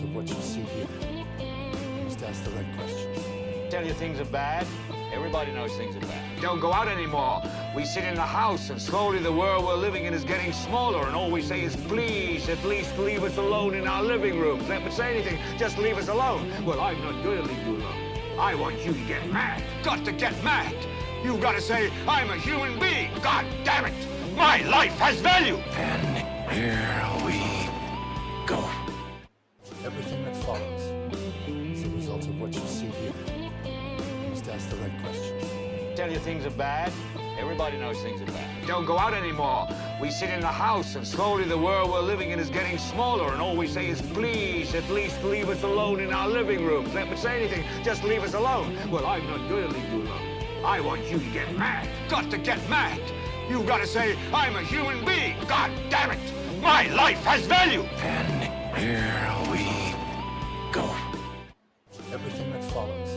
result of what you see here. You must ask the right questions. Tell you things are bad. Everybody knows things are bad. Don't go out anymore. We sit in the house, and slowly the world we're living in is getting smaller, and all we say is, please, at least leave us alone in our living rooms. Never say anything, just leave us alone. Well, I'm not going to leave you alone. I want you to get mad. Got to get mad. You've got to say, I'm a human being. God damn it. My life has value. And here we go. Everything that follows is the result of what you see here. You must ask the right questions. Tell you things are bad. Everybody knows things are bad. Don't go out anymore. We sit in the house, and slowly the world we're living in is getting smaller, and all we say is, please, at least leave us alone in our living rooms. Never say anything, just leave us alone. Well, I'm not going to leave you alone. I want you to get mad. Got to get mad. You've got to say, I'm a human being. God damn it. My life has value. And here we go. Everything that follows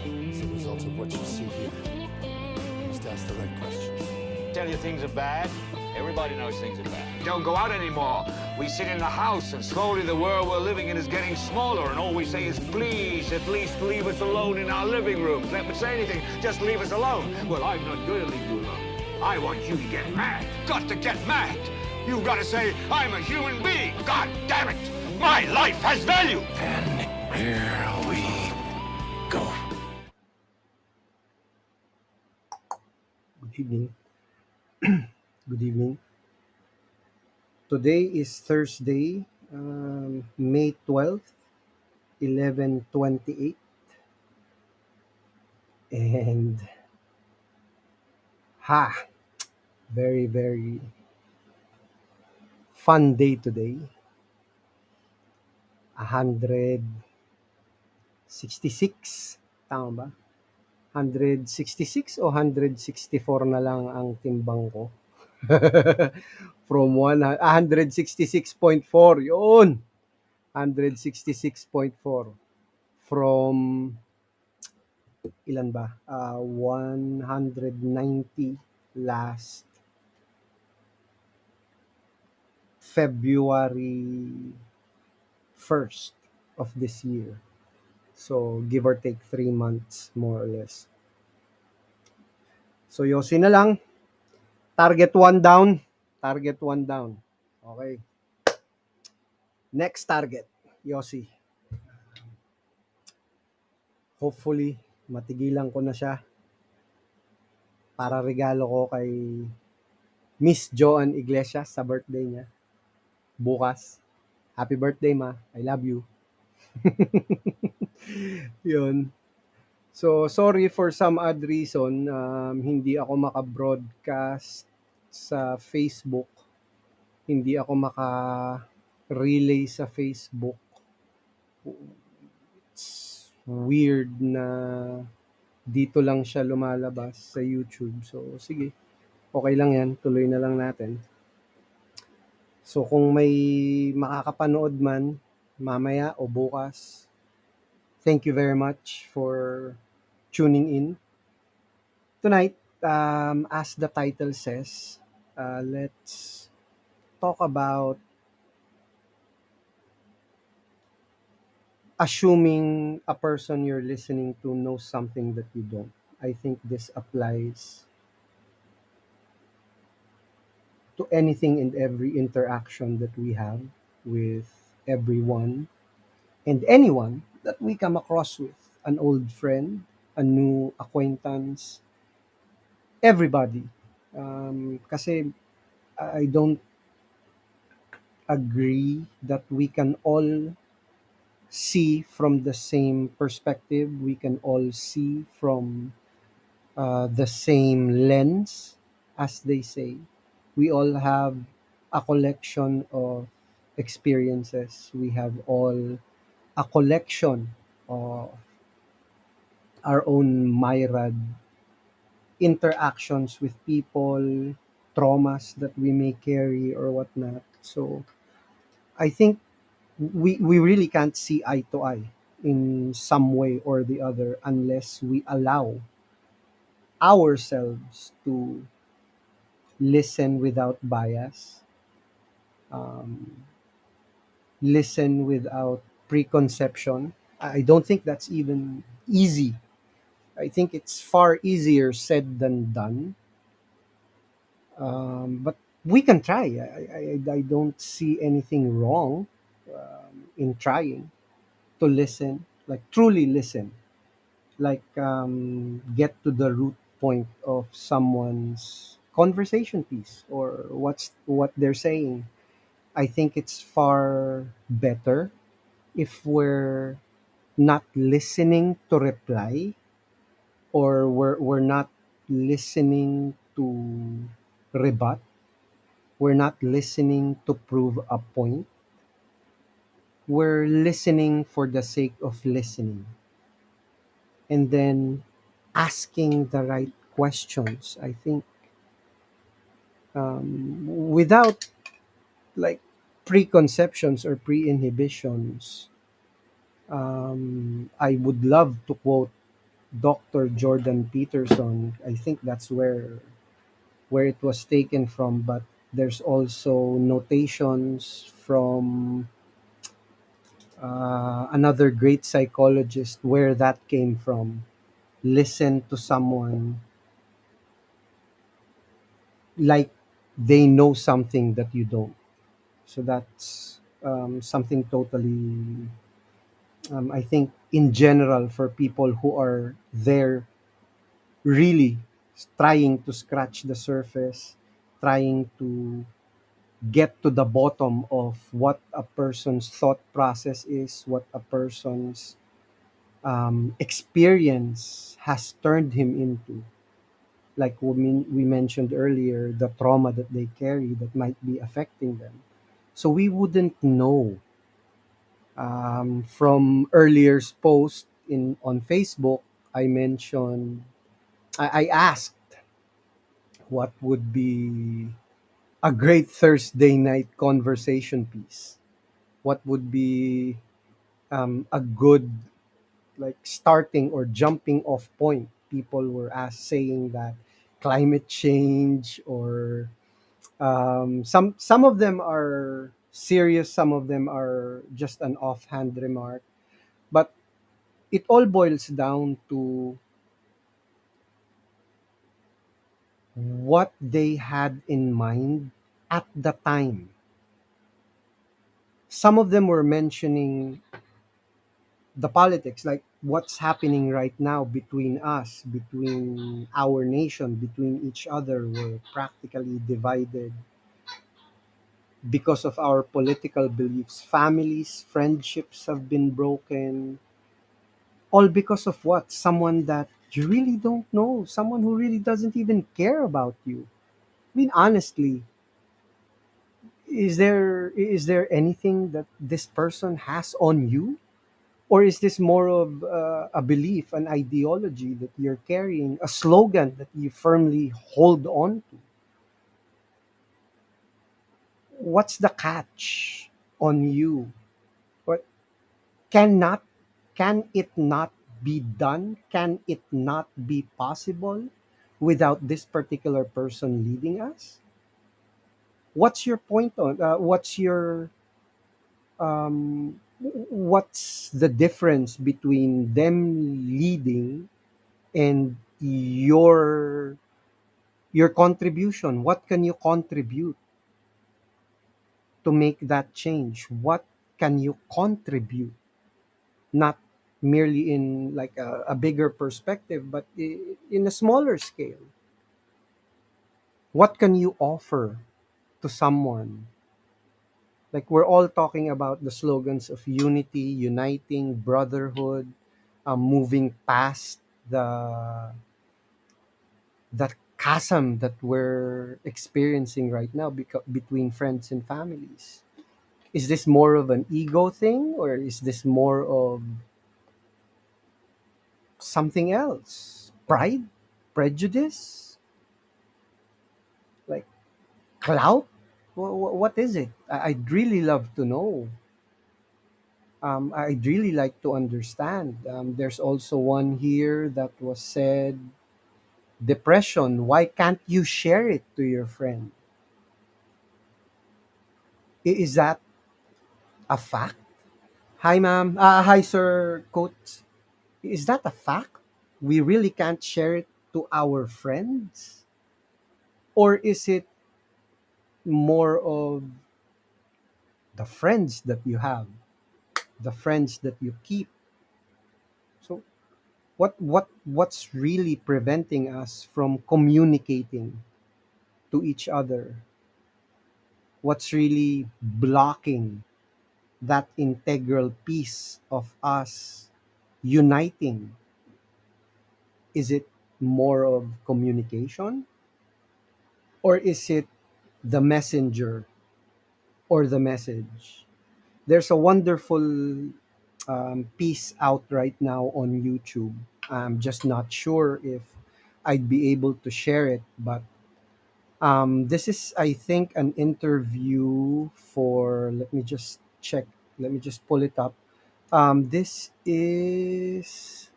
is the result of what you see here. You must ask the right questions. Tell you things are bad. Everybody knows things are bad. Don't go out anymore. We sit in the house, and slowly the world we're living in is getting smaller, and all we say is, please, at least leave us alone in our living rooms. Never say anything, just leave us alone. Well, I'm not going to leave you alone. I want you to get mad. Got to get mad. You've got to say, I'm a human being. God damn it. My life has value. And here we go. Good evening. Good evening. Today is Thursday, May 12th, 11:28, and very, very fun day today. 166, tama ba? 166 o 164 na lang ang timbang ko. From 166.4, yun. 166.4 from ilan ba? 190 last February 1st of this year. So, give or take 3 months, more or less. So, yosin na lang. Target 1 down. Target 1 down. Okay. Next target, Yossi. Hopefully, matigilan ko na siya para regalo ko kay Miss Joan Iglesias sa birthday niya. Bukas. Happy birthday, ma. I love you. Yun. So, sorry for some odd reason, hindi ako maka-broadcast sa Facebook. Hindi ako maka-relay sa Facebook. It's weird na dito lang siya lumalabas sa YouTube. So, sige. Okay lang yan. Tuloy na lang natin. So, kung may makakapanood man, mamaya o bukas, thank you very much for tuning in. Tonight, as the title says, let's talk about assuming a person you're listening to knows something that you don't. I think this applies to anything and every interaction that we have with everyone and anyone that we come across with. An old friend, a new acquaintance, everybody. Kasi I don't agree that we can all see from the same perspective. We can all see from the same lens, as they say. We all have a collection of experiences. We have all a collection of our own myriad interactions with people, traumas that we may carry or whatnot. So I think we really can't see eye to eye in some way or the other unless we allow ourselves to listen without bias, um, listen without preconception. I don't think that's even easy. I think it's far easier said than done. But we can try. I don't see anything wrong in trying to listen, like truly listen, like get to the root point of someone's conversation piece or what they're saying. I think it's far better if we're not listening to reply, or we're not listening to rebut, we're not listening to prove a point, we're listening for the sake of listening, and then asking the right questions. I think without like preconceptions or pre-inhibitions. I would love to quote Dr. Jordan Peterson. I think that's where it was taken from, but there's also notations from another great psychologist where that came from. Listen to someone like they know something that you don't. So that's something totally, I think, in general, for people who are there really trying to scratch the surface, trying to get to the bottom of what a person's thought process is, what a person's experience has turned him into. Like we mentioned earlier, the trauma that they carry that might be affecting them. So we wouldn't know. From earlier post in on Facebook, I mentioned, I asked what would be a great Thursday night conversation piece. What would be a good like starting or jumping off point? People were asked saying that climate change, or some of them are serious, some of them are just an offhand remark, but it all boils down to what they had in mind at the time. Some of them were mentioning the politics, like what's happening right now between us, between our nation, between each other. We're practically divided because of our political beliefs. Families, friendships have been broken, all because of what? Someone that you really don't know, someone who really doesn't even care about you. I mean, honestly, is there anything that this person has on you? Or is this more of a belief, an ideology that you're carrying, a slogan that you firmly hold on to? What's the catch on you? What cannot, can it not be done? Can it not be possible without this particular person leading us? What's your point on? What's the difference between them leading and your contribution? What can you contribute to make that change? What can you contribute, not merely in like a bigger perspective, but in a smaller scale? What can you offer to someone? Like we're all talking about the slogans of unity, uniting, brotherhood, moving past the chasm that we're experiencing right now between friends and families. Is this more of an ego thing, or is this more of something else? Pride, prejudice, like clout? What is it? I'd really love to know. I'd really like to understand. There's also one here that was said, depression. Why can't you share it to your friend? Is that a fact? Hi, ma'am. Hi, sir. Coach. Is that a fact? We really can't share it to our friends? Or is it more of the friends that you have, the friends that you keep? So, what's really preventing us from communicating to each other? What's really blocking that integral piece of us uniting? Is it more of communication, or is it the messenger or the message? There's a wonderful piece out right now on YouTube. I'm just not sure if I'd be able to share it, but this is, I think, an interview for. Let me just check. Let me just pull it up. This is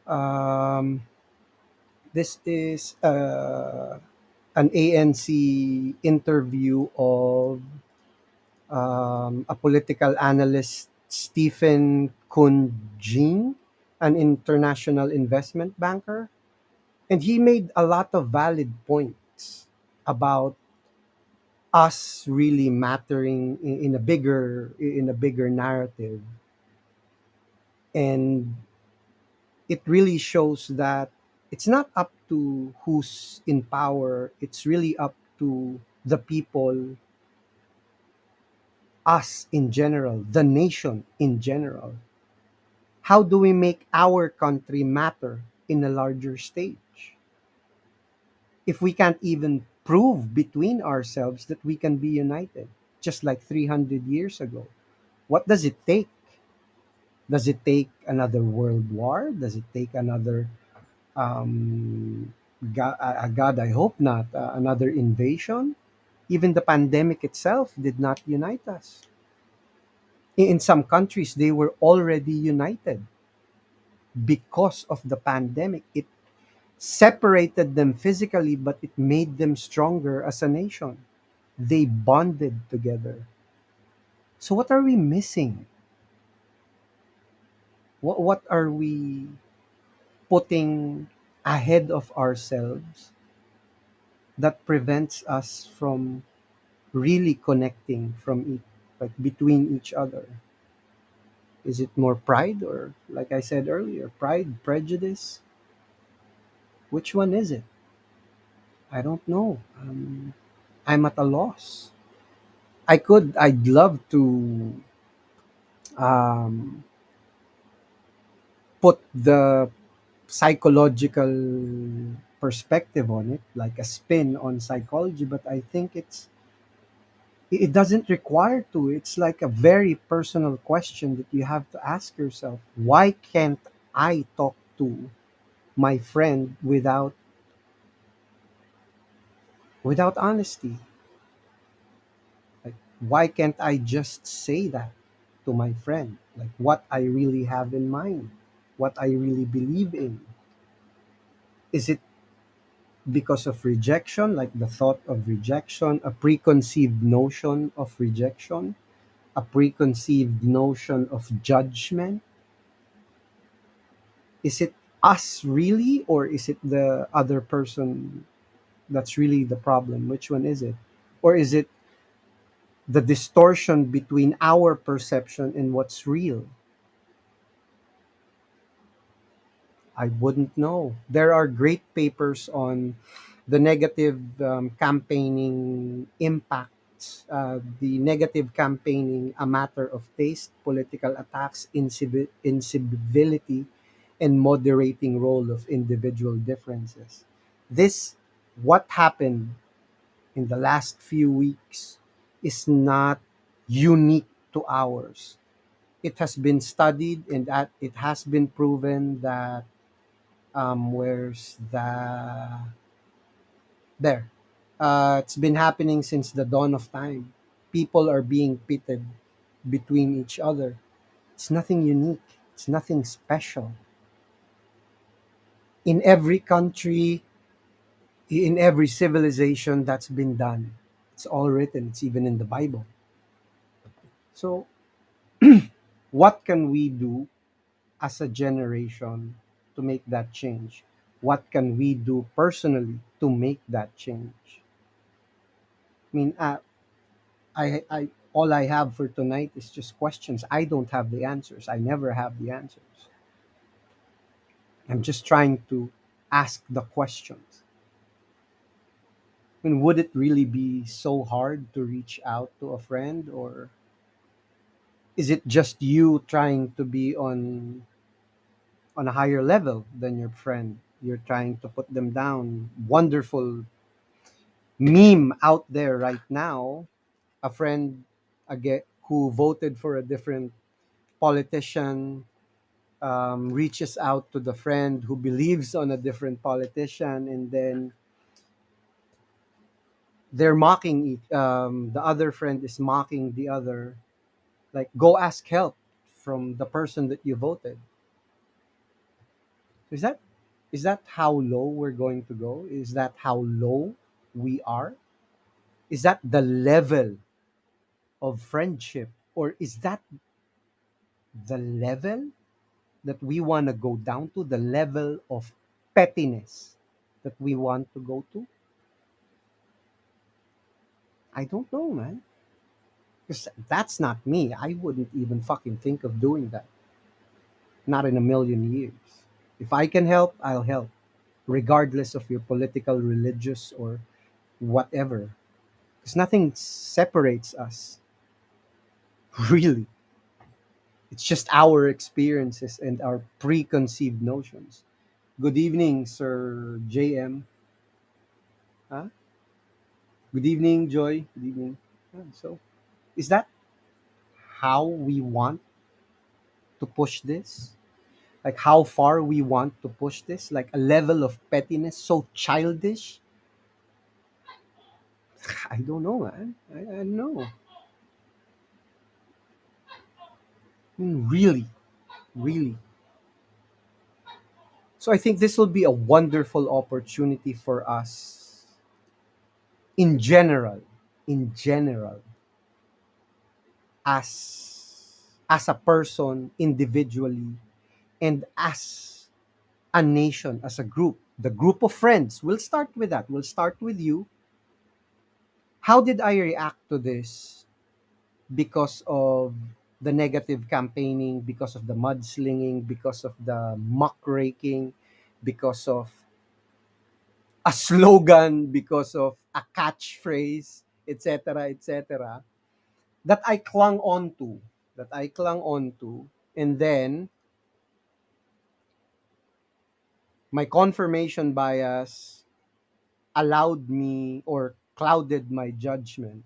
um, an ANC interview of a political analyst, Stephen Kunjing, an international investment banker, and he made a lot of valid points about us really mattering in a bigger narrative. And it really shows that it's not up to who's in power, it's really up to the people, us in general, the nation in general. How do we make our country matter in a larger stage if we can't even prove between ourselves that we can be united, just like 300 years ago? What does it take? Does it take another world war? Does it take another God, I hope not, another invasion? Even the pandemic itself did not unite us. In some countries, they were already united because of the pandemic. It separated them physically, but it made them stronger as a nation. They bonded together. So, what are we missing? What are we putting ahead of ourselves that prevents us from really connecting like between each other? Is it more pride, or, like I said earlier, pride, prejudice? Which one is it? I don't know. I'm at a loss. I'd love to um, put the psychological perspective on it, like a spin on psychology, but I think it doesn't require to. It's like a very personal question that you have to ask yourself. Why can't I talk to my friend without honesty? Like, why can't I just say that to my friend? Like, what I really have in mind, what I really believe in. Is it because of rejection, like the thought of rejection, a preconceived notion of rejection, a preconceived notion of judgment? Is it us really, or is it the other person that's really the problem? Which one is it? Or is it the distortion between our perception and what's real? I wouldn't know. There are great papers on the negative campaigning impacts, the negative campaigning, a matter of taste, political attacks, incivility, and moderating role of individual differences. This, what happened in the last few weeks, is not unique to ours. It has been studied, and that it has been proven that where's there it's been happening since the dawn of time. People are being pitted between each other. It's nothing unique, it's nothing special. In every country, in every civilization, that's been done. It's all written, it's even in the Bible. So What can we do as a generation to make that change? What can we do personally to make that change? I mean, all I have for tonight is just questions. I don't have the answers. I never have the answers. I'm just trying to ask the questions. I mean, would it really be so hard to reach out to a friend, or is it just you trying to be on a higher level than your friend? You're trying to put them down. Wonderful meme out there right now. A friend again who voted for a different politician reaches out to the friend who believes on a different politician, and then they're mocking the other friend is mocking the other, like, go ask help from the person that you voted. Is that is that how low we're going to go? Is that how low we are? Is that the level of friendship, or is that the level that we want to go down to, the level of pettiness that we want to go to? I don't know, man. Because that's not me. I wouldn't even fucking think of doing that. Not in a million years. If I can help, I'll help, regardless of your political, religious, or whatever. Because nothing separates us, really. It's just our experiences and our preconceived notions. Good evening, Sir JM. Huh? Good evening, Joy. Good evening. So, is that how we want to push this? Like, how far we want to push this? Like, a level of pettiness so childish? I don't know, man. I don't know. I mean, really, really. So, I think this will be a wonderful opportunity for us in general, in general, as a person individually, and as a nation, as a group, the group of friends. We'll start with that. We'll start with you. How did I react to this? Because of the negative campaigning, because of the mudslinging, because of the muckraking, because of a slogan, because of a catchphrase, etc., etc., that I clung on to, and then my confirmation bias allowed me or clouded my judgment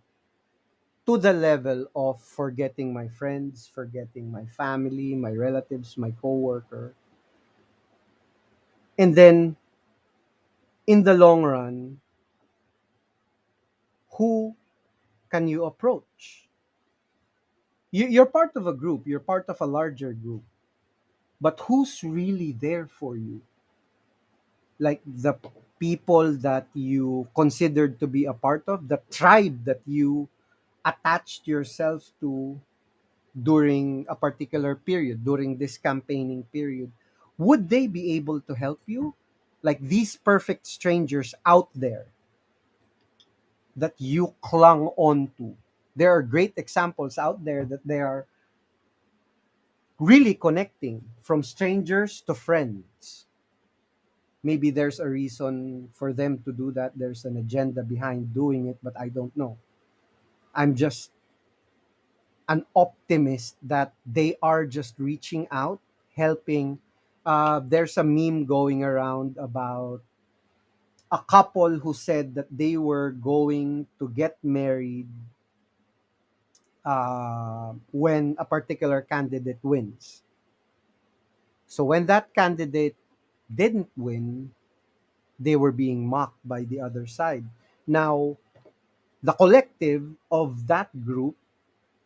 to the level of forgetting my friends, forgetting my family, my relatives, my coworker. And then in the long run, who can you approach? You're part of a group, you're part of a larger group, but who's really there for you? Like, the people that you considered to be a part of, the tribe that you attached yourself to during a particular period, during this campaigning period, would they be able to help you? Like, these perfect strangers out there that you clung on to. There are great examples out there that they are really connecting from strangers to friends. Maybe there's a reason for them to do that. There's an agenda behind doing it, but I don't know. I'm just an optimist that they are just reaching out, helping. There's a meme going around about a couple who said that they were going to get married when a particular candidate wins. So when that candidate didn't win, they were being mocked by the other side. Now, the collective of that group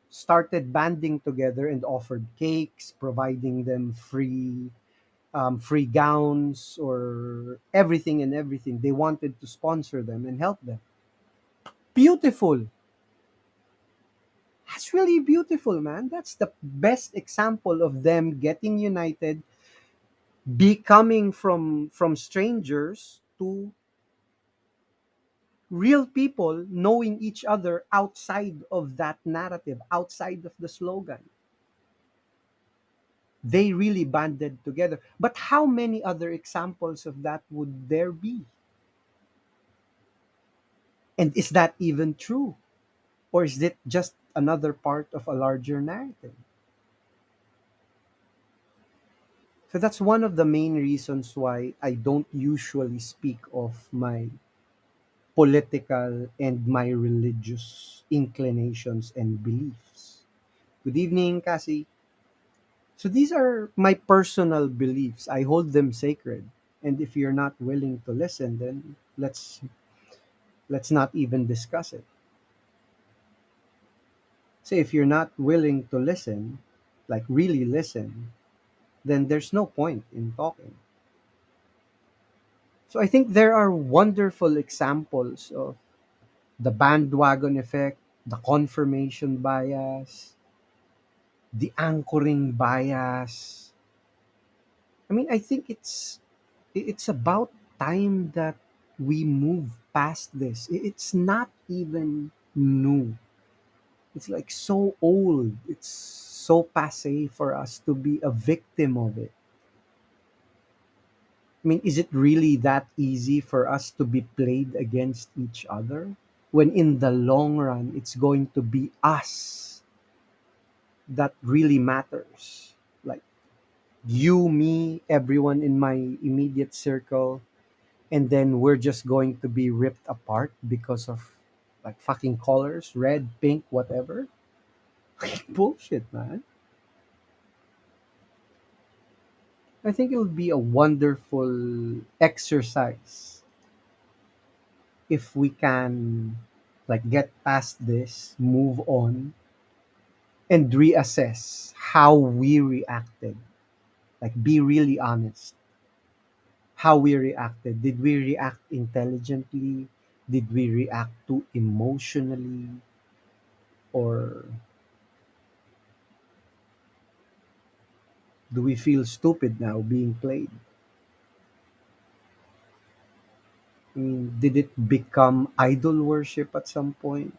started banding together and offered cakes, providing them free gowns, or everything and everything. They wanted to sponsor them and help them. Beautiful. That's really beautiful, man. That's the best example of them getting united, becoming from strangers to real people knowing each other outside of that narrative, outside of the slogan. They really banded together. But how many other examples of that would there be? And is that even true? Or is it just another part of a larger narrative? So that's one of the main reasons why I don't usually speak of my political and my religious inclinations and beliefs. Good evening, Cassie. So these are my personal beliefs. I hold them sacred. And if you're not willing to listen, then let's not even discuss it. So if you're not willing to listen, like really listen, then there's no point in talking. So I think there are wonderful examples of the bandwagon effect, the confirmation bias, the anchoring bias. I mean, I think it's about time that we move past this. It's not even new. It's like so old. It's so passe for us to be a victim of it. I mean, is it really that easy for us to be played against each other? When in the long run, it's going to be us that really matters. Like you, me, everyone in my immediate circle, and then we're just going to be ripped apart because of like fucking colors, red, pink, whatever. Bullshit, man. I think it would be a wonderful exercise if we can like get past this, move on, and reassess how we reacted. Like be really honest. How we reacted. Did we react intelligently? Did we react too emotionally? Or do we feel stupid now being played? I mean, did it become idol worship at some point?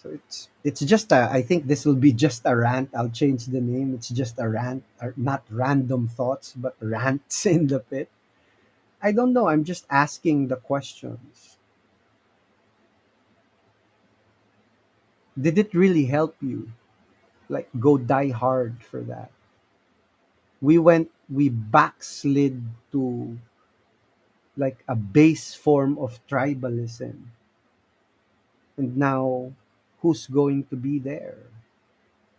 So it's just a. I think this will be just a rant. I'll change the name. It's just a rant, or not random thoughts, but rants in the pit. I don't know. I'm just asking the questions. Did it really help you? Like go die hard for that. We backslid to like a base form of tribalism. And now who's going to be there?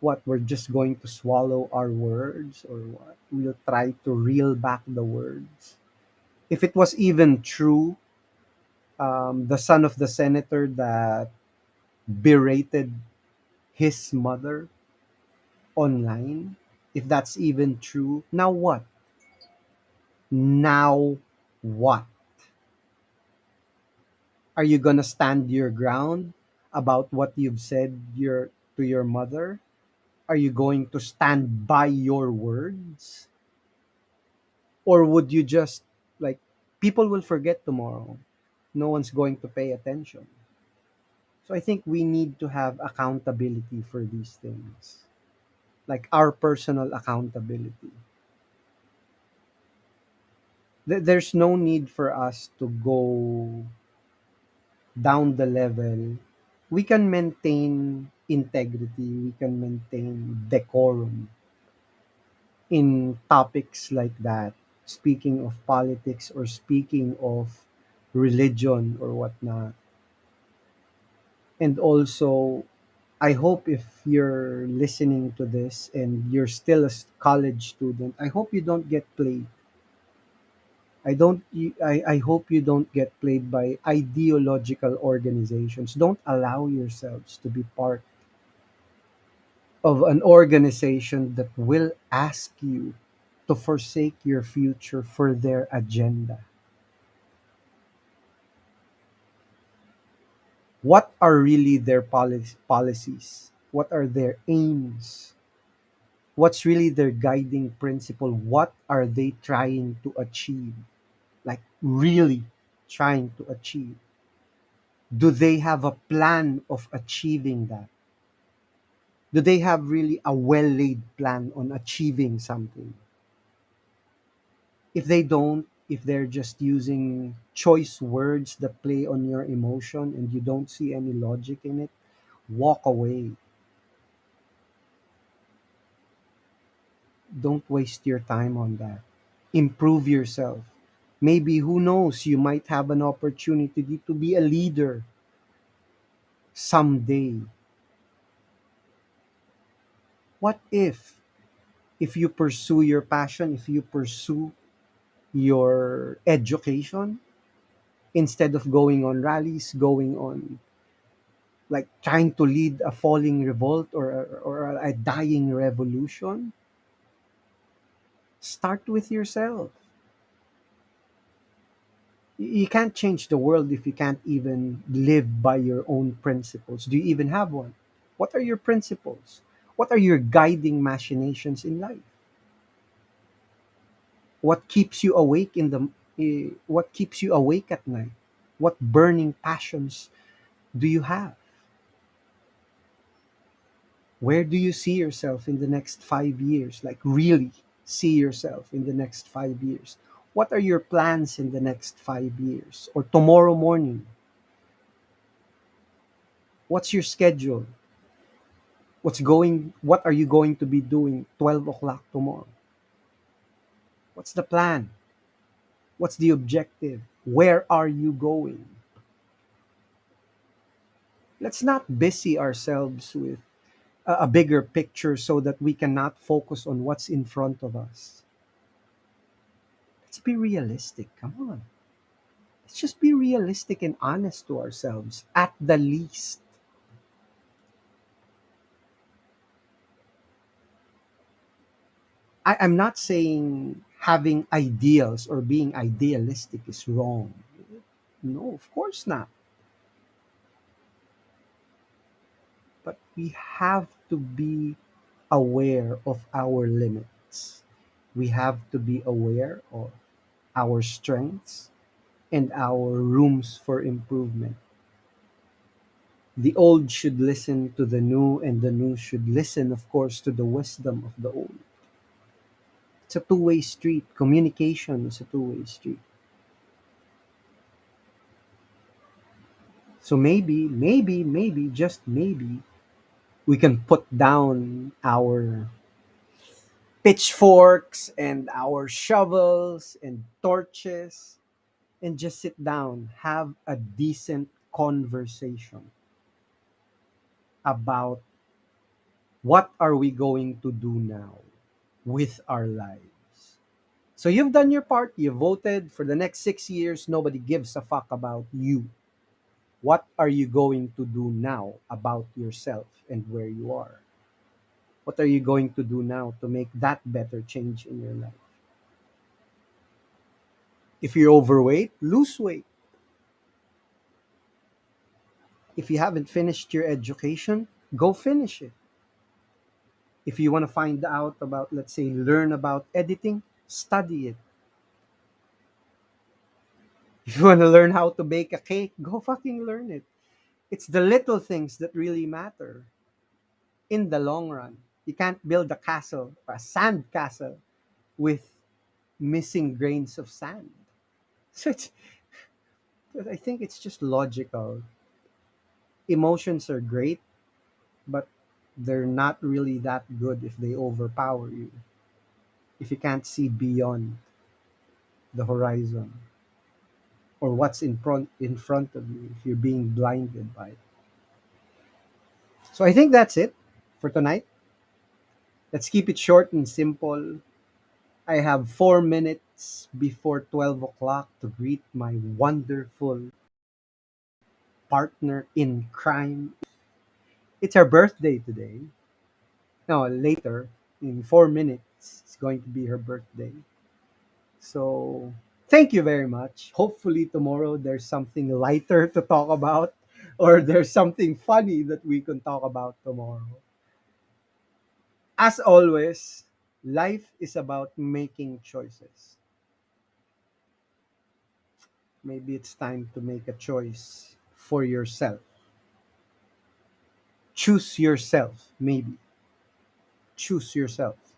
What, we're just going to swallow our words or what? We'll try to reel back the words. If it was even true, the son of the senator that berated his mother online, if that's even true, now what? Now what? Are you gonna stand your ground about what you've said to your mother? Are you going to stand by your words? Or would you just like people will forget tomorrow? No one's going to pay attention. So I think we need to have accountability for these things. Like our personal accountability. There's no need for us to go down the level. We can maintain integrity, we can maintain decorum in topics like that. Speaking of politics or speaking of religion or whatnot. And also, I hope if you're listening to this and you're still a college student, I hope you don't get played. I hope you don't get played by ideological organizations. Don't allow yourselves to be part of an organization that will ask you to forsake your future for their agenda. What are really their policies? What are their aims? What's really their guiding principle? What are they trying to achieve? Like, really trying to achieve? Do they have a plan of achieving that? Do they have really a well laid plan on achieving something? If they don't, if they're just using choice words that play on your emotion and you don't see any logic in it, walk away. Don't waste your time on that. Improve yourself. Maybe, who knows, you might have an opportunity to be a leader someday. What if you pursue your passion, if you pursue your education, instead of going on rallies, going on, like, trying to lead a falling revolt, or a dying revolution, start with yourself. You can't change the world if you can't even live by your own principles. Do you even have one? What are your principles? What are your guiding machinations in life? What keeps you awake what keeps you awake at night? What burning passions do you have? Where do you see yourself in the next 5 years? Like, really see yourself in the next 5 years. What are your plans in the next 5 years or tomorrow morning? What's your schedule? What are you going to be doing 12 o'clock tomorrow? What's the plan? What's the objective? Where are you going? Let's not busy ourselves with a bigger picture so that we cannot focus on what's in front of us. Let's be realistic. Come on. Let's just be realistic and honest to ourselves at the least. I'm not saying having ideals or being idealistic is wrong. No, of course not. But we have to be aware of our limits. We have to be aware of our strengths and our rooms for improvement. The old should listen to the new, and the new should listen, of course, to the wisdom of the old. It's a two-way street. Communication is a two-way street. So maybe, just maybe, we can put down our pitchforks and our shovels and torches and just sit down, have a decent conversation about what are we going to do now with our lives. So you've done your part, you voted for the next 6 years, nobody gives a fuck about you. What are you going to do now about yourself and where you are? What are you going to do now to make that better change in your life? If you're overweight, lose weight. If you haven't finished your education, go finish it. If you want to find out about, let's say, learn about editing, study it. If you want to learn how to bake a cake, go fucking learn it. It's the little things that really matter in the long run. You can't build a castle, a sand castle, with missing grains of sand. So I think it's just logical. Emotions are great, but they're not really that good if they overpower you. If you can't see beyond the horizon or what's in front of you, if you're being blinded by it. So I think that's it for tonight. Let's keep it short and simple. I have 4 minutes before 12 o'clock to greet my wonderful partner in crime. It's her birthday today. No, later, in 4 minutes, it's going to be her birthday. So thank you very much. Hopefully tomorrow there's something lighter to talk about. or there's something funny that we can talk about tomorrow. As always, life is about making choices. Maybe it's time to make a choice for yourself. Choose yourself, maybe. Choose yourself.